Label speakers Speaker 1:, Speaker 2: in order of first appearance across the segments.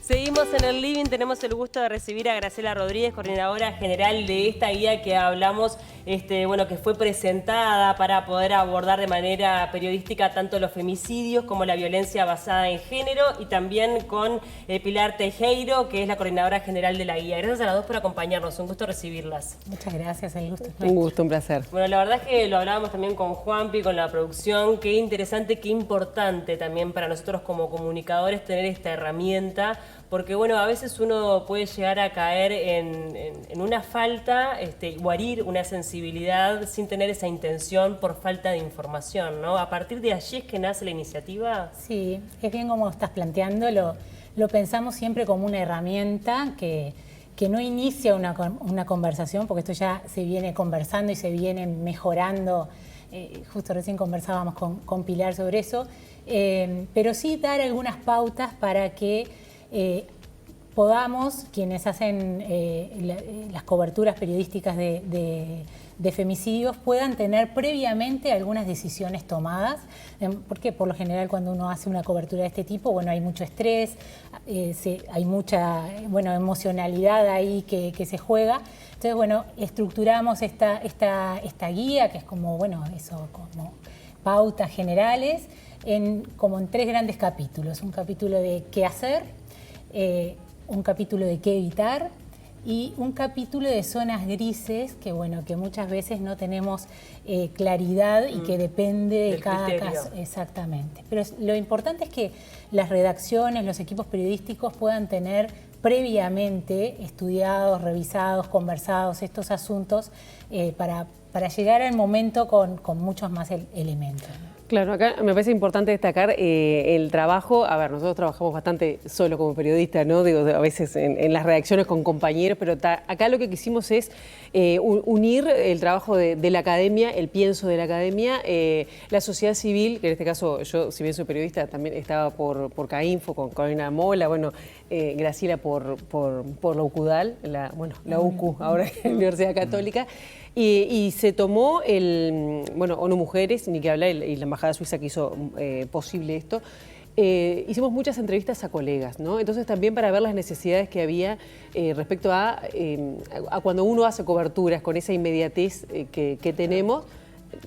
Speaker 1: Seguimos en el living, tenemos el gusto de recibir a Graciela Rodríguez, coordinadora general de esta guía que hablamos, que fue presentada para poder abordar de manera periodística tanto los femicidios como la violencia basada en género, y también con Pilar Teijeiro, que es la coordinadora general de la guía. Gracias a las dos por acompañarnos, un gusto recibirlas.
Speaker 2: Muchas gracias, el gusto es nuestro.
Speaker 3: Un gusto, un placer.
Speaker 1: Bueno, la verdad es que lo hablábamos también con Juanpi, con la producción, qué interesante, qué importante también para nosotros como comunicadores tener esta herramienta, porque bueno, a veces uno puede llegar a caer en una falta, guarir una sensibilidad sin tener esa intención por falta de información, ¿no? A partir de allí es que nace la iniciativa.
Speaker 2: Sí, es bien como estás planteando, lo pensamos siempre como una herramienta que no inicia una conversación, porque esto ya se viene conversando y se viene mejorando. Justo recién conversábamos con Pilar sobre eso, pero sí dar algunas pautas para que podamos, quienes hacen las coberturas periodísticas de femicidios, puedan tener previamente algunas decisiones tomadas, porque por lo general cuando uno hace una cobertura de este tipo, bueno, hay mucho estrés, hay mucha emocionalidad ahí que se juega. Entonces, bueno, estructuramos esta guía, que es como pautas generales, como en 3 grandes capítulos. Un capítulo de qué hacer, un capítulo de qué evitar y un capítulo de zonas grises que muchas veces no tenemos claridad y que depende de cada caso. Exactamente. Pero lo importante es que las redacciones, los equipos periodísticos puedan tener previamente estudiados, revisados, conversados estos asuntos para llegar al momento con muchos más elementos.
Speaker 3: Claro, acá me parece importante destacar el trabajo. A ver, nosotros trabajamos bastante solo como periodistas, ¿no? Digo, a veces en las redacciones con compañeros, pero acá lo que quisimos es unir el trabajo de la academia, el pienso de la academia, la sociedad civil, que en este caso yo, si bien soy periodista, también estaba por CAINFO, con Carolina Mola, Graciela por la UCUDAL, la UCU, ahora en la Universidad Católica. Y se tomó ONU Mujeres, ni que hablar, y la Embajada Suiza que hizo posible esto. Hicimos muchas entrevistas a colegas, ¿no? Entonces también para ver las necesidades que había respecto a cuando uno hace coberturas con esa inmediatez que tenemos,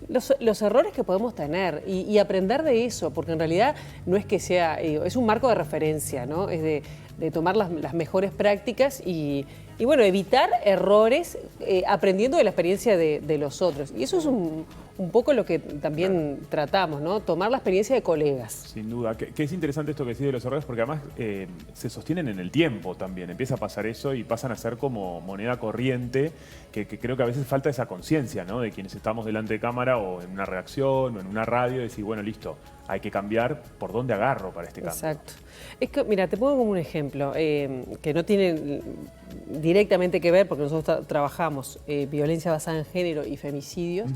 Speaker 3: los errores que podemos tener y aprender de eso, porque en realidad no es que sea, es un marco de referencia, ¿no? Es de tomar las mejores prácticas y evitar errores aprendiendo de la experiencia de los otros. Y eso es un poco lo que también tratamos, ¿no? Tomar la experiencia de colegas.
Speaker 4: Sin duda, que es interesante esto que decís de los errores, porque además se sostienen en el tiempo también. Empieza a pasar eso y pasan a ser como moneda corriente, que creo que a veces falta esa conciencia, ¿no? De quienes estamos delante de cámara o en una redacción o en una radio, decir, bueno, listo, hay que cambiar por dónde agarro para este cambio.
Speaker 3: Exacto. Es que, mira, te pongo como un ejemplo, que no tiene directamente que ver, porque nosotros trabajamos violencia basada en género y femicidios,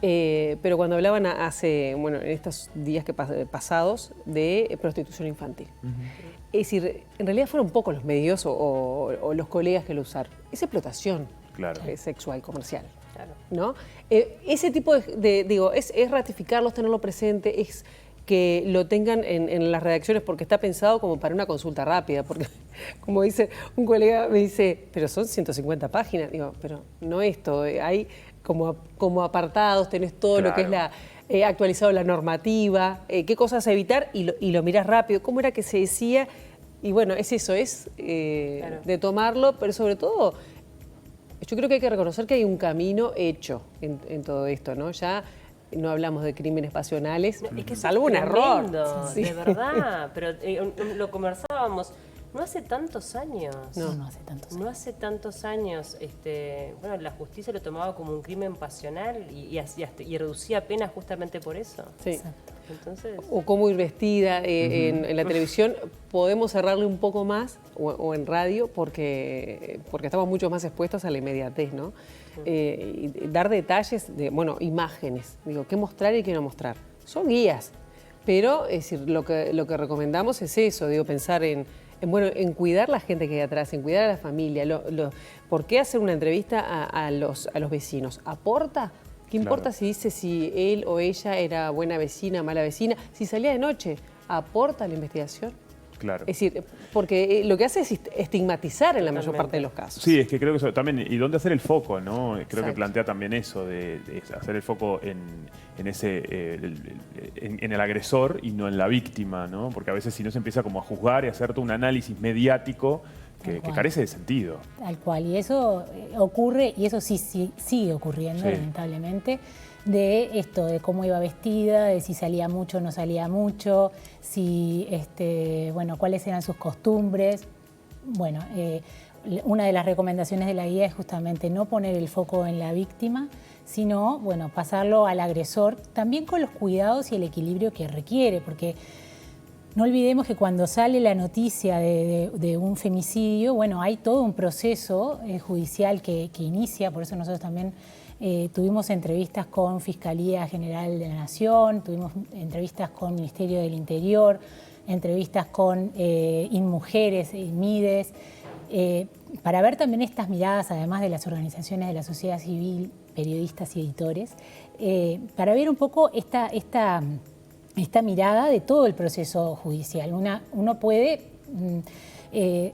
Speaker 3: pero cuando hablaban en estos días pasados de prostitución infantil. Es decir, en realidad fueron pocos los medios o los colegas que lo usaron. Es explotación sexual, comercial. Claro. ¿No? Ese tipo es ratificarlos, tenerlo presente, es que lo tengan en las redacciones, porque está pensado como para una consulta rápida, porque como dice un colega, me dice, pero son 150 páginas, digo, pero no esto, hay como apartados, tenés todo lo que es actualizado la normativa, qué cosas evitar y lo mirás rápido, cómo era que se decía, y bueno, es eso, de tomarlo, pero sobre todo, yo creo que hay que reconocer que hay un camino hecho en todo esto, ¿no? Ya no hablamos de crímenes pasionales,
Speaker 1: es que
Speaker 3: salvo un error.
Speaker 1: Sí. De verdad, pero lo conversábamos, no hace tantos años.
Speaker 2: No hace tantos años.
Speaker 1: No hace tantos años, la justicia lo tomaba como un crimen pasional y reducía penas justamente por eso.
Speaker 3: Sí.
Speaker 2: Exacto.
Speaker 1: Entonces,
Speaker 3: o cómo ir vestida en la televisión, podemos cerrarle un poco más, o en radio, porque estamos mucho más expuestos a la inmediatez, ¿no? Y dar detalles, imágenes, qué mostrar y qué no mostrar. Son guías, pero es decir, lo que recomendamos es eso, pensar en cuidar la gente que hay atrás, en cuidar a la familia. ¿Por qué hacer una entrevista a los vecinos? ¿Aporta? ¿Qué importa si dice si él o ella era buena vecina, mala vecina? Si salía de noche, ¿aporta la investigación?
Speaker 4: Claro.
Speaker 3: Es decir, porque lo que hace es estigmatizar en la mayor parte de los casos.
Speaker 4: Sí, es que creo que eso también, y dónde hacer el foco, ¿no? Creo
Speaker 3: Exacto.
Speaker 4: que plantea también eso, de hacer el foco en ese, en el agresor y no en la víctima, ¿no? Porque a veces si no se empieza como a juzgar y a hacer todo un análisis mediático que carece de sentido.
Speaker 2: Tal cual, y eso ocurre, y eso sí sigue ocurriendo,
Speaker 4: Sí.
Speaker 2: lamentablemente, de esto, de cómo iba vestida, de si salía mucho o no salía mucho, si, bueno, cuáles eran sus costumbres. Bueno, una de las recomendaciones de la guía es justamente no poner el foco en la víctima, sino, bueno, pasarlo al agresor, también con los cuidados y el equilibrio que requiere, porque no olvidemos que cuando sale la noticia de un femicidio, bueno, hay todo un proceso judicial que inicia, por eso nosotros también tuvimos entrevistas con Fiscalía General de la Nación, tuvimos entrevistas con Ministerio del Interior, entrevistas con InMujeres, InMides, para ver también estas miradas, además de las organizaciones de la sociedad civil, periodistas y editores, para ver un poco esta mirada de todo el proceso judicial. Uno puede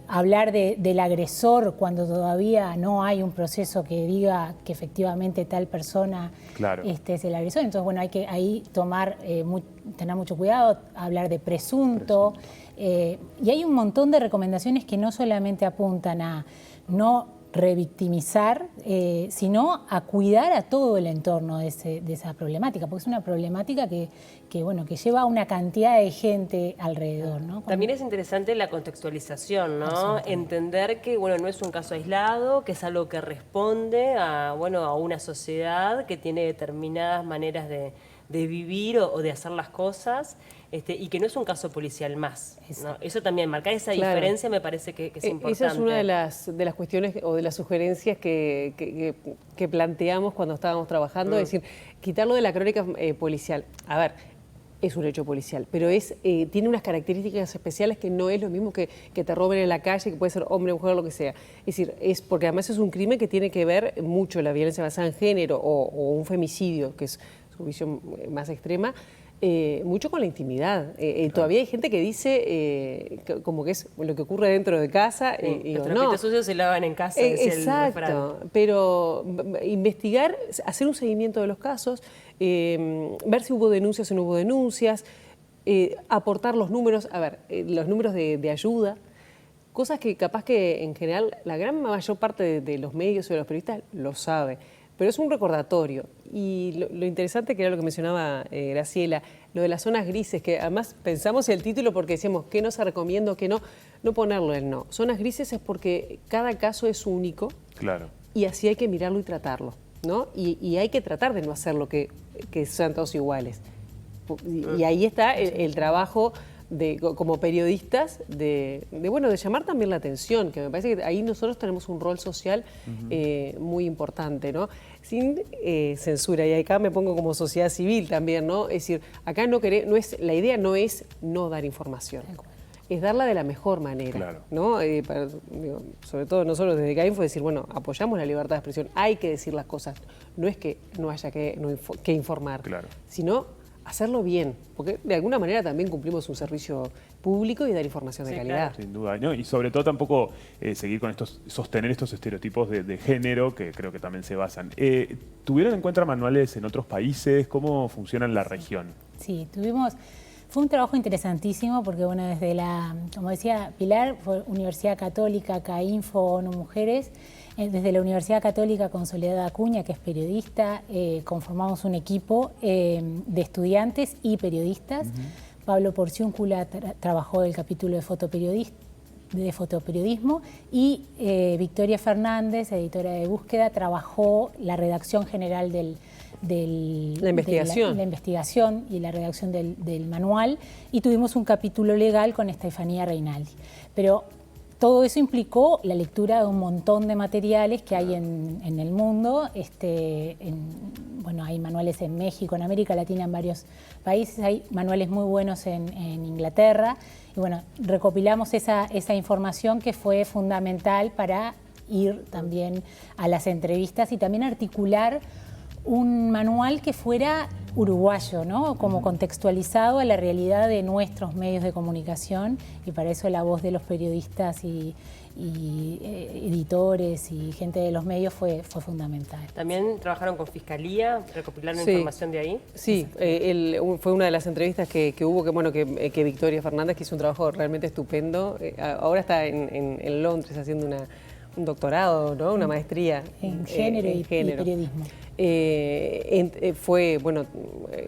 Speaker 2: hablar del agresor cuando todavía no hay un proceso que diga que efectivamente tal persona
Speaker 4: Claro.
Speaker 2: es el agresor. Entonces, bueno, hay que ahí tener mucho cuidado, hablar de presunto. Y hay un montón de recomendaciones que no solamente apuntan a no revictimizar, sino a cuidar a todo el entorno de esa problemática, porque es una problemática que lleva a una cantidad de gente alrededor, ¿no?
Speaker 1: También es interesante la contextualización, ¿no? Entender que, bueno, no es un caso aislado, que es algo que responde a una sociedad que tiene determinadas maneras de vivir o de hacer las cosas, y que no es un caso policial más, ¿no? Eso también, marcar esa diferencia me parece que es importante.
Speaker 3: Esa es una de las cuestiones o de las sugerencias que planteamos cuando estábamos trabajando, es decir, quitarlo de la crónica policial. A ver, es un hecho policial, pero tiene unas características especiales que no es lo mismo que te roben en la calle, que puede ser hombre, mujer, lo que sea. Es decir, es porque además es un crimen que tiene que ver mucho la violencia basada en género o un femicidio, que es su visión más extrema, mucho con la intimidad. Claro. Todavía hay gente que dice como que es lo que ocurre dentro de casa.
Speaker 1: Los trapitos sucios se lavan en casa.
Speaker 3: Exacto, pero investigar, hacer un seguimiento de los casos, ver si hubo denuncias o no hubo denuncias, aportar los números, los números de ayuda, cosas que capaz que en general la gran mayor parte de los medios o de los periodistas lo sabe. Pero es un recordatorio. Y lo interesante, que era lo que mencionaba Graciela, lo de las zonas grises, que además pensamos en el título porque decíamos qué no se recomienda, qué no ponerlo en no. Zonas grises es porque cada caso es único. Claro. Y así hay que mirarlo y tratarlo, ¿no? Y hay que tratar de no hacerlo que sean todos iguales. Y ahí está el trabajo como periodistas de llamar también la atención, que me parece que ahí nosotros tenemos un rol social muy importante, ¿no? Sin censura, y acá me pongo como sociedad civil también, ¿no? Es decir, acá la idea no es no dar información, es darla de la mejor manera, claro, ¿no? Sobre todo nosotros desde CAINFO decir, bueno, apoyamos la libertad de expresión, hay que decir las cosas, no es que no haya que informar, claro, sino hacerlo bien, porque de alguna manera también cumplimos un servicio público y dar información de calidad. Claro.
Speaker 4: Sin duda, ¿no? Y sobre todo tampoco seguir con sostener estos estereotipos de género que creo que también se basan. ¿Tuvieron en cuenta manuales en otros países? ¿Cómo funciona en la región?
Speaker 2: Sí, fue un trabajo interesantísimo porque, bueno, desde como decía Pilar, fue Universidad Católica, CAINFO, ONU Mujeres, desde la Universidad Católica con Soledad Acuña, que es periodista, conformamos un equipo de estudiantes y periodistas. Pablo Porciúncula trabajó el capítulo de fotoperiodismo y Victoria Fernández, editora de Búsqueda, trabajó la redacción general la investigación y la redacción del manual, y tuvimos un capítulo legal con Estefanía Reinaldi. Pero todo eso implicó la lectura de un montón de materiales que hay en el mundo. Hay manuales en México, en América Latina, en varios países. Hay manuales muy buenos en Inglaterra. Y bueno, recopilamos esa información que fue fundamental para ir también a las entrevistas y también articular un manual que fuera uruguayo, ¿no? Como contextualizado a la realidad de nuestros medios de comunicación, y para eso la voz de los periodistas y editores y gente de los medios fue fundamental.
Speaker 1: También trabajaron con Fiscalía, recopilaron
Speaker 3: Sí.
Speaker 1: información de ahí.
Speaker 3: Sí, fue una de las entrevistas que hubo, que Victoria Fernández, que hizo un trabajo realmente estupendo. Ahora está en Londres haciendo un doctorado, ¿no? Una maestría
Speaker 2: En género y periodismo.
Speaker 3: Fue,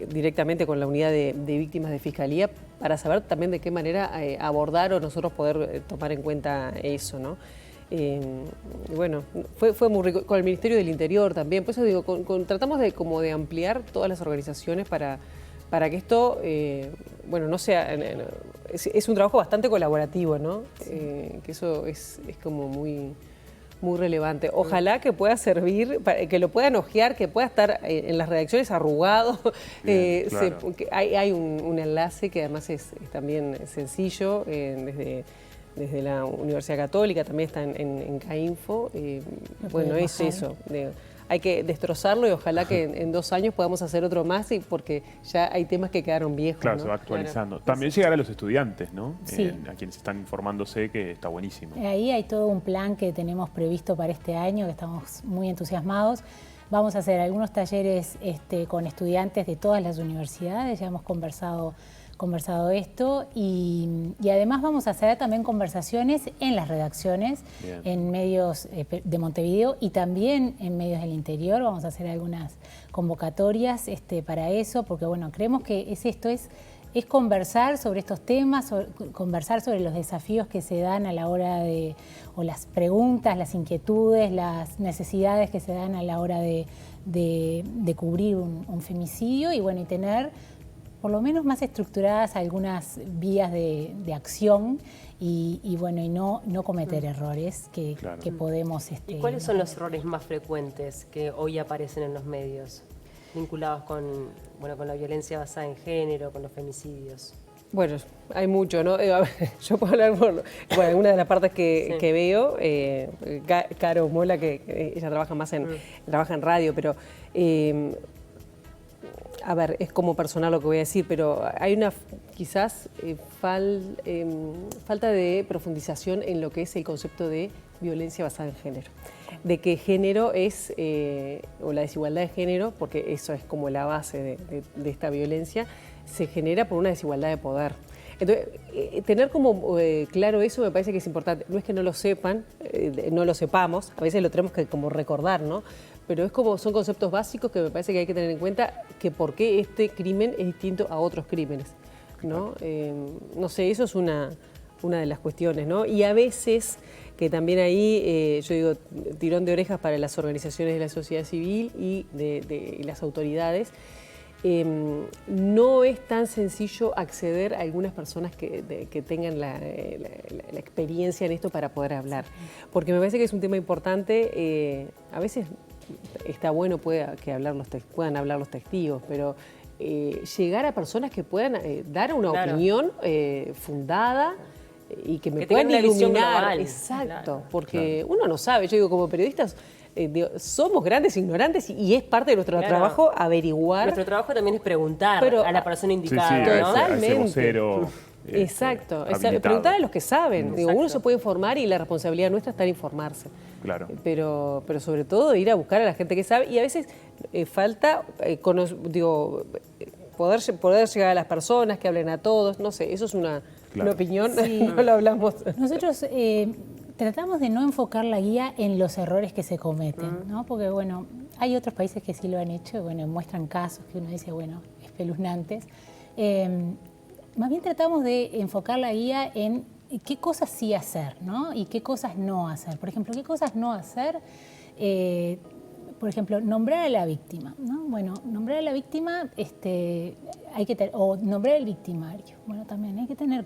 Speaker 3: directamente con la unidad de víctimas de Fiscalía para saber también de qué manera abordar o nosotros poder tomar en cuenta eso, ¿no? Fue muy rico. Con el Ministerio del Interior también, por eso digo, tratamos de ampliar todas las organizaciones para que esto, no sea... Es un trabajo bastante colaborativo, ¿no? Que eso es como muy relevante. Ojalá que pueda servir, que lo puedan hojear, que pueda estar en las redacciones arrugado.
Speaker 4: Bien, claro.
Speaker 3: Hay un enlace que además es también sencillo, desde la Universidad Católica, también está en CAINFO. Es eso. Hay que destrozarlo y ojalá que en 2 años podamos hacer otro más, porque ya hay temas que quedaron viejos.
Speaker 4: Claro,
Speaker 3: ¿no?
Speaker 4: se va actualizando. También llegar a los estudiantes, ¿no?
Speaker 2: Sí.
Speaker 4: A quienes están informándose, que está buenísimo.
Speaker 2: Ahí hay todo un plan que tenemos previsto para este año, que estamos muy entusiasmados. Vamos a hacer algunos talleres con estudiantes de todas las universidades, ya hemos conversado esto, y además vamos a hacer también conversaciones en las redacciones,
Speaker 4: Bien.
Speaker 2: en medios de Montevideo y también en medios del interior. Vamos a hacer algunas convocatorias para eso, porque creemos que es conversar sobre estos temas, conversar sobre los desafíos que se dan a la hora o las preguntas, las inquietudes, las necesidades que se dan a la hora de cubrir un femicidio, y tener por lo menos más estructuradas algunas vías de acción y no cometer errores que podemos...
Speaker 1: ¿Y cuáles son los errores más frecuentes que hoy aparecen en los medios, vinculados con la violencia basada en género, con los femicidios?
Speaker 3: Bueno, hay mucho, ¿no? Yo puedo hablar por una de las partes que veo, Caro Mola, que ella trabaja más trabaja en radio, pero es como personal lo que voy a decir, pero hay una quizás falta de profundización en lo que es el concepto de violencia basada en género. De que género es, o la desigualdad de género, porque eso es como la base de esta violencia, se genera por una desigualdad de poder. Entonces, tener como claro eso me parece que es importante. No es que no lo sepan, no lo sepamos, a veces lo tenemos que como recordar, ¿no? Pero son conceptos básicos que me parece que hay que tener en cuenta, que por qué este crimen es distinto a otros crímenes, ¿no? No sé, eso es una de las cuestiones, ¿no? Y a veces que también ahí, yo digo, tirón de orejas para las organizaciones de la sociedad civil y de las autoridades. No es tan sencillo acceder a algunas personas que tengan la experiencia en esto para poder hablar. Porque me parece que es un tema importante. A veces está bueno que puedan hablar los testigos, pero llegar a personas que puedan dar una opinión fundada y que me puedan iluminar. Exacto, porque uno no sabe. Yo digo, como periodistas, somos grandes ignorantes y es parte de nuestro trabajo averiguar.
Speaker 1: Nuestro trabajo también es preguntar a la persona indicada.
Speaker 4: Sí,
Speaker 1: ¿no?
Speaker 3: Totalmente.
Speaker 4: A ese vocero,
Speaker 3: Exacto,
Speaker 4: habilitado.
Speaker 3: preguntar a los que saben. Digo,
Speaker 1: Exacto.
Speaker 3: uno se puede informar y la responsabilidad nuestra está en informarse.
Speaker 4: Claro.
Speaker 3: Pero sobre todo ir a buscar a la gente que sabe, y a veces falta poder llegar a las personas, que hablen a todos, no sé, eso es una opinión,
Speaker 2: Sí.
Speaker 3: no lo hablamos.
Speaker 2: Nosotros tratamos de no enfocar la guía en los errores que se cometen, ¿no? Porque hay otros países que sí lo han hecho, muestran casos que uno dice, espeluznantes. Más bien tratamos de enfocar la guía en qué cosas sí hacer, ¿no? Y qué cosas no hacer. Por ejemplo, qué cosas no hacer. Por ejemplo, nombrar a la víctima, ¿no? Nombrar a la víctima, o nombrar al victimario. También hay que tener,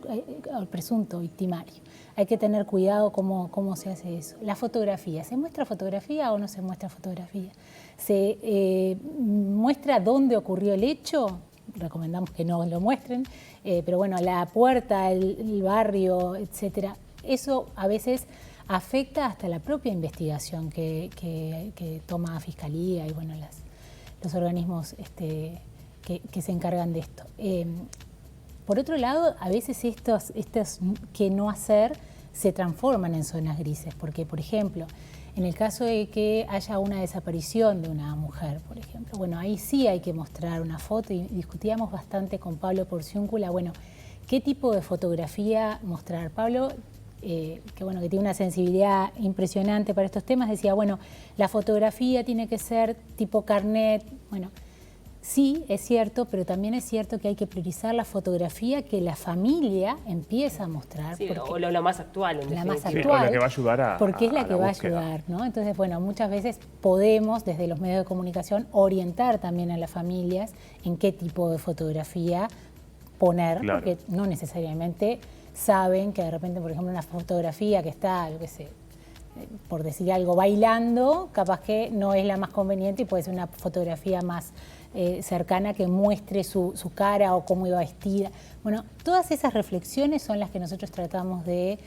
Speaker 2: al presunto victimario, hay que tener cuidado cómo se hace eso. La fotografía, ¿se muestra fotografía o no se muestra fotografía? ¿Se muestra dónde ocurrió el hecho? Recomendamos que no lo muestren, pero la puerta, el barrio, etcétera. Eso a veces afecta hasta la propia investigación que toma Fiscalía y los organismos que se encargan de esto. Por otro lado, a veces estos que no hacer se transforman en zonas grises, porque, por ejemplo, en el caso de que haya una desaparición de una mujer, por ejemplo, bueno, ahí sí hay que mostrar una foto, y discutíamos bastante con Pablo Porciúncula, bueno, ¿qué tipo de fotografía mostrar? Pablo, que tiene una sensibilidad impresionante para estos temas, decía, bueno, la fotografía tiene que ser tipo carnet, bueno, sí, es cierto, pero también es cierto que hay que priorizar la fotografía que la familia empieza a mostrar.
Speaker 1: Sí, o lo más actual, en
Speaker 2: la más
Speaker 1: definitiva.
Speaker 2: actual,
Speaker 4: la que va a ayudar
Speaker 2: porque es la que va a
Speaker 4: búsqueda.
Speaker 2: ayudar, ¿no? Entonces, bueno, muchas veces podemos, desde los medios de comunicación, orientar también a las familias en qué tipo de fotografía poner,
Speaker 4: Claro.
Speaker 2: porque no necesariamente saben que de repente, por ejemplo, una fotografía que está, yo qué sé, por decir algo, bailando, capaz que no es la más conveniente y puede ser una fotografía más cercana que muestre su cara o cómo iba vestida. Bueno, todas esas reflexiones son las que nosotros tratamos de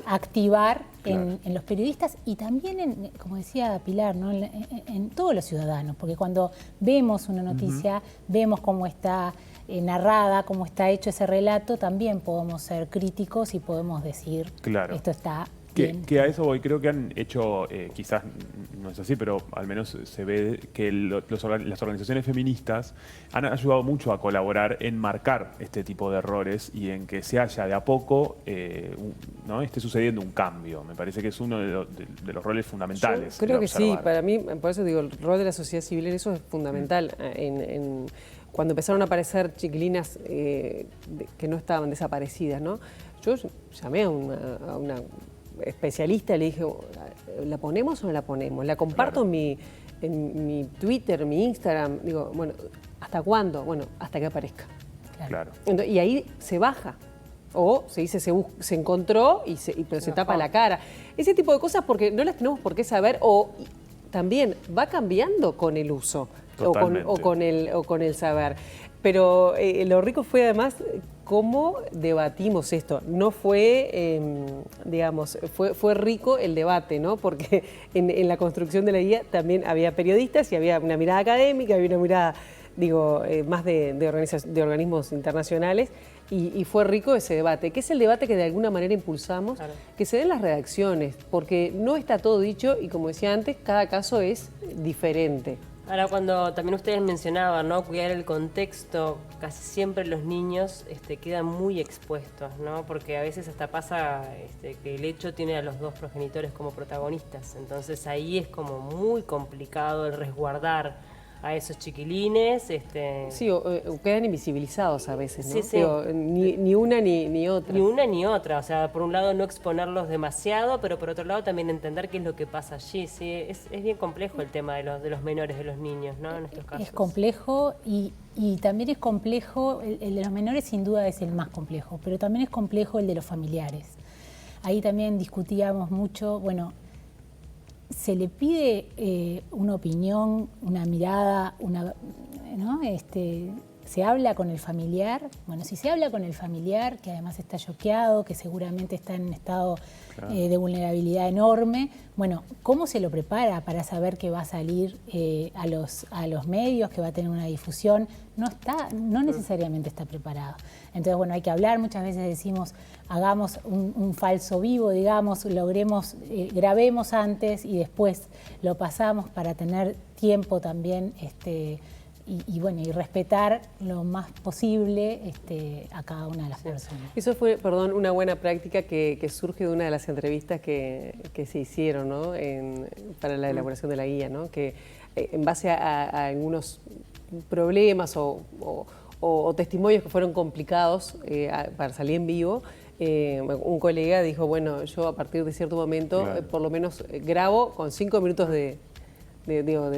Speaker 2: activar en los periodistas y también, como decía Pilar, ¿no? en todos los ciudadanos, porque cuando vemos una noticia, vemos cómo está narrada, cómo está hecho ese relato, también podemos ser críticos y podemos decir,
Speaker 4: Claro.
Speaker 2: esto está...
Speaker 4: Que a eso voy, creo que han hecho, quizás no es así, pero al menos se ve que las organizaciones feministas han ayudado mucho a colaborar en marcar este tipo de errores y en que se haya de a poco, ¿no? esté sucediendo un cambio. Me parece que es uno de los roles fundamentales.
Speaker 3: Yo creo
Speaker 4: de
Speaker 3: que sí,
Speaker 4: observar.
Speaker 3: para mí, por eso digo, el rol de la sociedad civil en eso es fundamental. Cuando empezaron a aparecer chiquilinas que no estaban desaparecidas, ¿no? Yo llamé a una especialista, le dije, ¿la ponemos o no la ponemos? La comparto en mi Twitter, mi Instagram. Digo, bueno, ¿hasta cuándo? Bueno, hasta que aparezca.
Speaker 4: Claro.
Speaker 3: Entonces, y ahí se baja. O se dice, se encontró, pero se tapa la cara. Ese tipo de cosas porque no las tenemos por qué saber o también va cambiando con el uso o con el saber. Pero lo rico fue además cómo debatimos esto. No fue, fue rico el debate, ¿no? Porque en la construcción de la guía también había periodistas y había una mirada académica, había una mirada, más de organismos internacionales. Y fue rico ese debate, que es el debate que de alguna manera impulsamos, claro, que se den las redacciones, porque no está todo dicho y como decía antes, cada caso es diferente.
Speaker 1: Ahora, cuando también ustedes mencionaban, ¿no? Cuidar el contexto, casi siempre los niños quedan muy expuestos, ¿no? Porque a veces hasta pasa que el hecho tiene a los dos progenitores como protagonistas. Entonces ahí es como muy complicado el resguardar a esos chiquilines.
Speaker 3: Sí, o quedan invisibilizados a veces, ¿no?
Speaker 1: Sí, sí.
Speaker 3: Digo, ni una ni otra.
Speaker 1: Ni una ni otra. O sea, por un lado no exponerlos demasiado, pero por otro lado también entender qué es lo que pasa allí. Sí, es bien complejo el tema de los menores, de los niños, ¿no? En estos casos.
Speaker 2: Es complejo y también es complejo, el de los menores sin duda es el más complejo, pero también es complejo el de los familiares. Ahí también discutíamos mucho, bueno, se le pide una opinión, una mirada, ¿no? Se habla con el familiar. Bueno, si se habla con el familiar, que además está choqueado, que seguramente está en un estado de vulnerabilidad enorme, bueno, ¿cómo se lo prepara para saber que va a salir a los medios, que va a tener una difusión? No necesariamente está preparado. Entonces, bueno, hay que hablar. Muchas veces decimos, hagamos un falso vivo, digamos, grabemos antes y después lo pasamos para tener tiempo también y respetar lo más posible a cada una de las personas.
Speaker 3: Eso fue, perdón, una buena práctica que surge de una de las entrevistas que se hicieron, ¿no? Para la elaboración de la guía, ¿no? Que en base a algunos problemas o testimonios que fueron complicados para salir en vivo, un colega dijo, bueno, yo a partir de cierto momento, claro, por lo menos grabo con 5 minutos de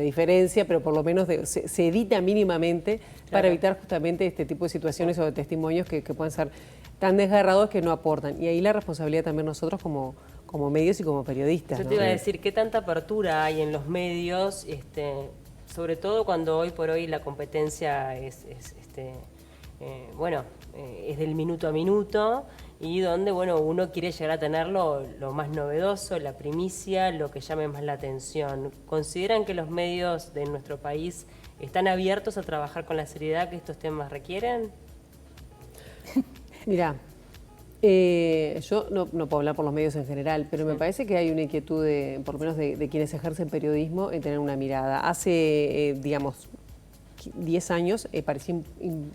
Speaker 3: diferencia, pero por lo menos se edita mínimamente, claro, para evitar justamente este tipo de situaciones o de testimonios que puedan ser tan desgarrados que no aportan. Y ahí la responsabilidad también nosotros como medios y como periodistas.
Speaker 1: Yo
Speaker 3: ¿no?
Speaker 1: te iba a decir, ¿qué tanta apertura hay en los medios? Sobre todo cuando hoy por hoy la competencia es del minuto a minuto y donde, bueno, uno quiere llegar a tener lo más novedoso, la primicia, lo que llame más la atención. ¿Consideran que los medios de nuestro país están abiertos a trabajar con la seriedad que estos temas requieren?
Speaker 3: Mirá, yo no puedo hablar por los medios en general, pero me parece que hay una inquietud, por lo menos de quienes ejercen periodismo, en tener una mirada. Hace, digamos, 10 años parecía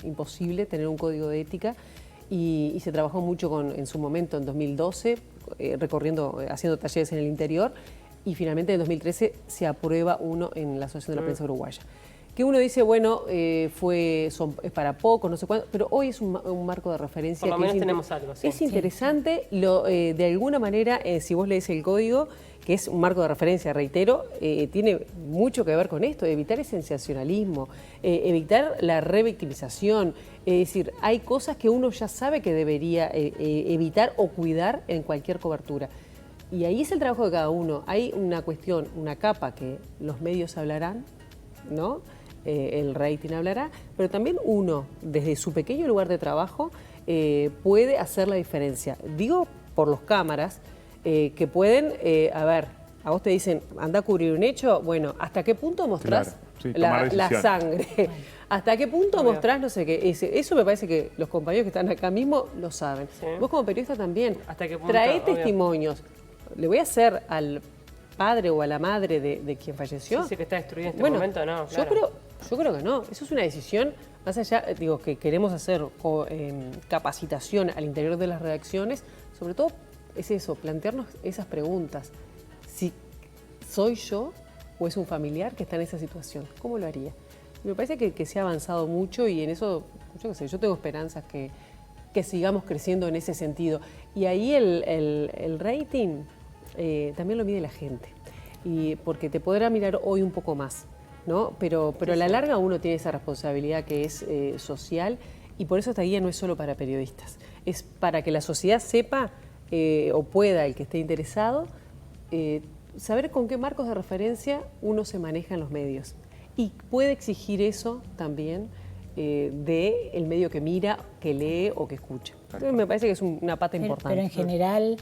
Speaker 3: imposible tener un código de ética y se trabajó mucho en su momento, en 2012, haciendo talleres en el interior, y finalmente en 2013 se aprueba uno en la Asociación de la Prensa Uruguaya. Que uno dice, bueno, es para poco, no sé cuánto, pero hoy es un marco de referencia.
Speaker 1: Por lo menos tenemos algo, sí.
Speaker 3: Es interesante, de alguna manera, si vos lees el código, que es un marco de referencia, reitero, tiene mucho que ver con esto, evitar el sensacionalismo, evitar la revictimización. Es decir, hay cosas que uno ya sabe que debería evitar o cuidar en cualquier cobertura. Y ahí es el trabajo de cada uno. Hay una cuestión, una capa que los medios hablarán, ¿no? El rating hablará, pero también uno, desde su pequeño lugar de trabajo, puede hacer la diferencia. Digo por los cámaras, que pueden, a vos te dicen, anda a cubrir un hecho, bueno, ¿hasta qué punto mostrás la sangre? ¿Hasta qué punto mostrás no sé qué? Eso me parece que los compañeros que están acá mismo lo saben. Sí. Vos como periodista también, ¿hasta qué punto? Traé testimonios. Le voy a hacer al padre o a la madre de quien falleció.
Speaker 1: Sí, que está destruido en este momento, no, claro.
Speaker 3: Yo creo que no. Eso es una decisión, más allá, digo, que queremos hacer capacitación al interior de las redacciones, sobre todo es eso, plantearnos esas preguntas. Si soy yo o es un familiar que está en esa situación, ¿cómo lo haría? Me parece que se ha avanzado mucho y en eso, yo qué sé, yo tengo esperanzas que sigamos creciendo en ese sentido. Y ahí el rating también lo mide la gente, y porque te podrá mirar hoy un poco más, ¿no? Pero a la larga uno tiene esa responsabilidad que es social, y por eso esta guía no es solo para periodistas, es para que la sociedad sepa o pueda, el que esté interesado, saber con qué marcos de referencia uno se maneja en los medios. Y puede exigir eso también del medio que mira, que lee o que escucha. Entonces me parece que es una pata importante.
Speaker 2: Pero en general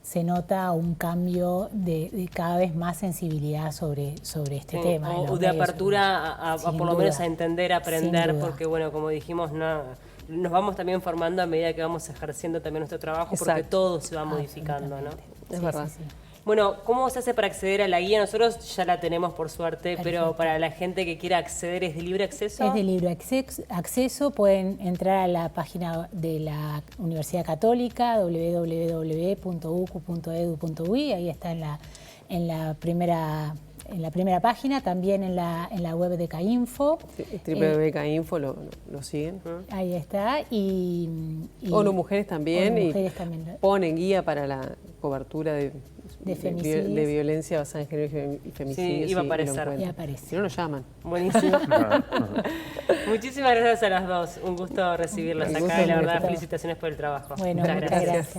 Speaker 2: se nota un cambio de cada vez más sensibilidad sobre este tema.
Speaker 1: O de apertura a por lo menos a entender, a aprender, porque bueno, como dijimos, nos vamos también formando a medida que vamos ejerciendo también nuestro trabajo, porque todo se va modificando, ¿no?
Speaker 3: Es verdad.
Speaker 2: Sí.
Speaker 1: Bueno, ¿cómo se hace para acceder a la guía? Nosotros ya la tenemos por suerte, pero para la gente que quiera acceder, ¿es de libre acceso?
Speaker 2: Es de libre acceso, pueden entrar a la página de la Universidad Católica, www.ucu.edu.uy, ahí está en la primera página, también en la web de CAINFO.
Speaker 3: www.cainfo lo siguen.
Speaker 2: Ahí está.
Speaker 3: ONU Mujeres también.
Speaker 2: También.
Speaker 3: Ponen guía para la cobertura de violencia basada en género y femicidio.
Speaker 1: Sí, iba a aparecer.
Speaker 2: Y aparece.
Speaker 3: Si no, nos llaman.
Speaker 1: Buenísimo. Muchísimas gracias a las dos. Un gusto recibirlas acá y la verdad, felicitaciones por el trabajo.
Speaker 2: Bueno, muchas gracias.